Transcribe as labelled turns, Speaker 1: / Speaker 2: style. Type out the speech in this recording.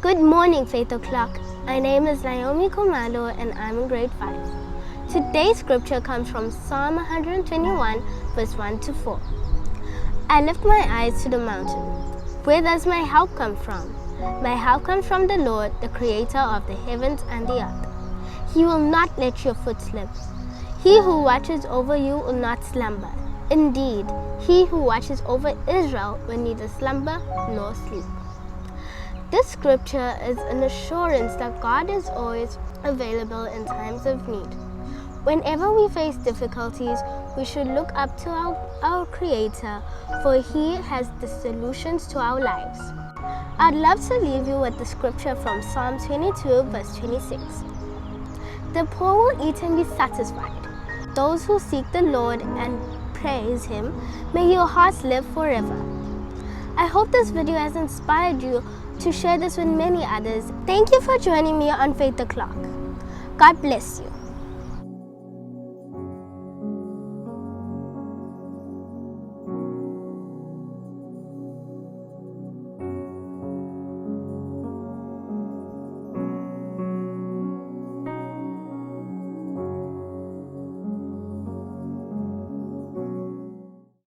Speaker 1: Good morning, Faith O'Clock. My name is Naomi Khumalo and I'm in grade 5. Today's scripture comes from Psalm 121, verse 1 to 4. I lift my eyes to the mountain. Where does my help come from? My help comes from the Lord, the creator of the heavens and the earth. He will not let your foot slip. He who watches over you will not slumber. Indeed, he who watches over Israel will neither slumber nor sleep. This scripture is an assurance that God is always available in times of need. Whenever we face difficulties, we should look up to our Creator, for He has the solutions to our lives. I'd love to leave you with the scripture from Psalm 22, verse 26. The poor will eat and be satisfied. Those who seek the Lord and praise Him, may your hearts live forever. I hope this video has inspired you to share this with many others. Thank you for joining me on Faith O'Clock. God bless you.